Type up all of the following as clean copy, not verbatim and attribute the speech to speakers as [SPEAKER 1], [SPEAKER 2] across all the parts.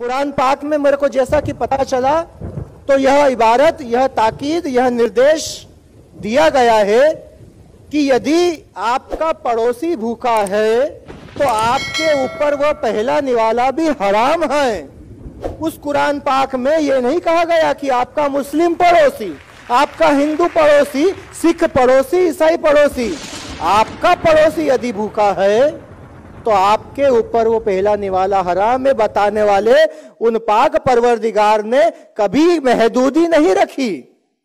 [SPEAKER 1] कुरान पाक में मेरे को जैसा कि पता चला तो यह इबारत, यह ताकीद, यह निर्देश दिया गया है कि यदि आपका पड़ोसी भूखा है तो आपके ऊपर वह पहला निवाला भी हराम है। उस कुरान पाक में यह नहीं कहा गया कि आपका मुस्लिम पड़ोसी, आपका हिंदू पड़ोसी, सिख पड़ोसी, ईसाई पड़ोसी, आपका पड़ोसी यदि भूखा है तो आपके ऊपर वो पहला निवाला हराम है। बताने वाले उन पाक परवरदिगार ने कभी महदूदी नहीं रखी,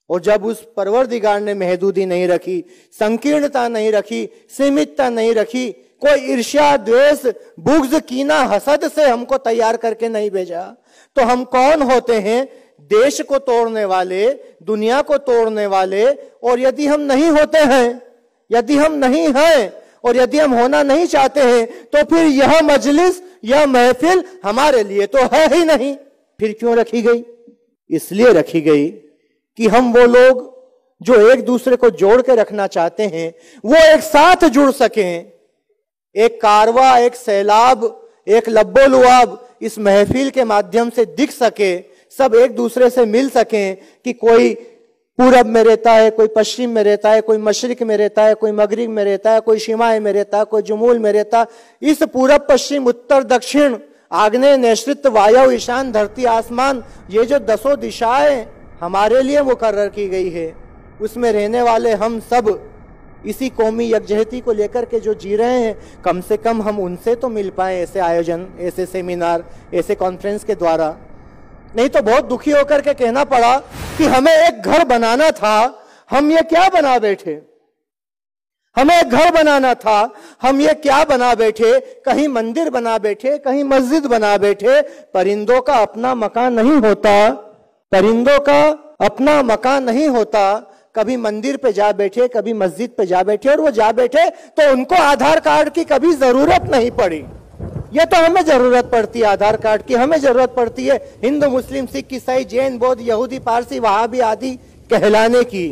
[SPEAKER 1] और जब उस परवरदिगार ने महदूदी नहीं रखी, संकीर्णता नहीं रखी, सीमितता नहीं रखी, कोई ईर्ष्या, द्वेष, बुग़्ज़, कीना, हसद से हमको तैयार करके नहीं भेजा, तो हम कौन होते हैं? देश को तोड़ने वाले, दुनिया को तोड़ने वाले। और यदि हम नहीं होते हैं, यदि हम नहीं हैं और यदि हम होना नहीं चाहते हैं तो फिर यह मजलिस, यह महफिल हमारे लिए तो है ही नहीं। फिर क्यों रखी गई? इसलिए रखी गई कि हम वो लोग जो एक दूसरे को जोड़ के रखना चाहते हैं वो एक साथ जुड़ सकें। एक कारवा, एक सैलाब, एक लब्बो-लुआब इस महफिल के माध्यम से दिख सके, सब एक दूसरे से मिल सकें कि कोई पूरब में रहता है, कोई पश्चिम में रहता है, कोई मशरिक में रहता है, कोई मगरिब में रहता है, कोई शिमाए में रहता है, कोई जुमूल में रहता है। इस पूरब, पश्चिम, उत्तर, दक्षिण, आग्नेय, नैऋत्य, वायु, ईशान, धरती, आसमान, ये जो 10 दिशाएं हमारे लिए मुकर्रर की गई है, उसमें रहने वाले हम सब इसी कौमी यकजहती को लेकर के जो जी रहे हैं, कम से कम हम उनसे तो मिल पाए ऐसे आयोजन, ऐसे सेमिनार, ऐसे कॉन्फ्रेंस के द्वारा। नहीं तो बहुत दुखी होकर के कहना पड़ा कि हमें एक घर बनाना था, हम ये क्या बना बैठे। हमें एक घर बनाना था, हम ये क्या बना बैठे। कहीं मंदिर बना बैठे, कहीं मस्जिद बना बैठे। परिंदों का अपना मकान नहीं होता, परिंदों का अपना मकान नहीं होता। कभी मंदिर पे जा बैठे, कभी मस्जिद पे जा बैठे, और वो जा बैठे तो उनको आधार कार्ड की कभी जरूरत नहीं पड़ी। ये तो हमें जरूरत पड़ती है आधार कार्ड की, हमें जरूरत पड़ती है हिंदू, मुस्लिम, सिख, ईसाई, जैन, बौद्ध, यहूदी, पारसी, वहाबी आदि कहलाने की।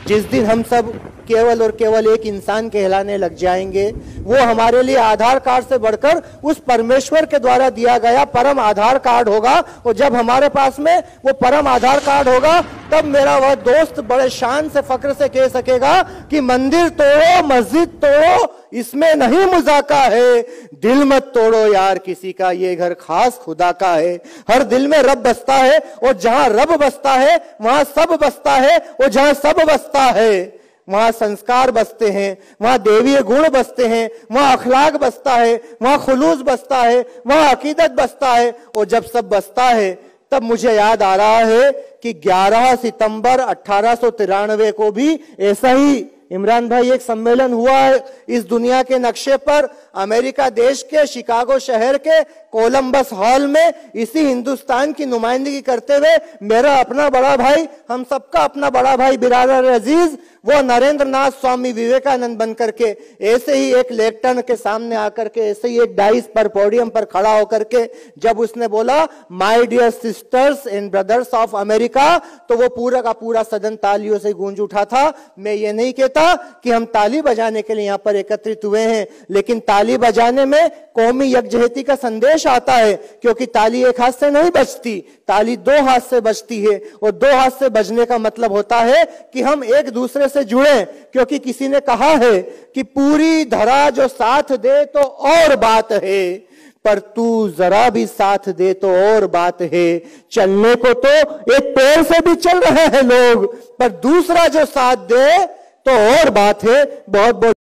[SPEAKER 1] जिस दिन हम सब केवल और केवल एक इंसान कहलाने लग जाएंगे, वो हमारे लिए आधार कार्ड से बढ़कर उस परमेश्वर के द्वारा दिया गया परम आधार कार्ड होगा। और जब हमारे पास में वो परम आधार कार्ड होगा, तब मेरा वह दोस्त बड़े शान से, फक्र से कह सकेगा कि मंदिर तोड़ो, मस्जिद तोड़ो, इसमें नहीं मुजाका है। दिल मत तोड़ो यार किसी का, ये घर खास खुदा का है। हर दिल में रब बसता है, और जहां रब बसता है वहां सब बसता है, और जहां सब बसता है वहां संस्कार बसते हैं, वहां देवीय गुण बसते हैं, वहां अखलाक बसता है, वहां खुलूस बसता है, वहां अकीदत बसता है। और जब सब बसता है तब मुझे याद आ रहा है कि 11 सितंबर 1893 को भी ऐसा ही इमरान भाई एक सम्मेलन हुआ है इस दुनिया के नक्शे पर, अमेरिका देश के शिकागो शहर के कोलंबस हॉल में। इसी हिंदुस्तान की नुमाइंदगी करते हुए मेरा अपना बड़ा भाई, हम सबका अपना बड़ा भाई बिरादर अजीज, वो नरेंद्र नाथ स्वामी विवेकानंद बनकर के ऐसे ही एक लेक्टर्न के सामने आकर के, ऐसे ही एक डाइस पर, पोडियम पर खड़ा होकर के जब उसने बोला my dear sisters and brothers of America, तो वो पूरा का पूरा सदन तालियों से गूंज उठा था। मैं ये नहीं कहता कि हम ताली बजाने के लिए यहाँ पर एकत्रित हुए हैं, लेकिन ताली बजाने में कौमी यकजहती का संदेश आता है, क्योंकि ताली एक हाथ से नहीं बजती, ताली 2 हाथ से बजती है। और 2 हाथ से बजने का मतलब होता है कि हम एक दूसरे से जुड़े, क्योंकि किसी ने कहा है कि पूरी धरा जो साथ दे तो और बात है, पर तू जरा भी साथ दे तो और बात है। चलने को तो एक पैर से भी चल रहे हैं लोग, पर दूसरा जो साथ दे तो और बात है। बहुत बहुत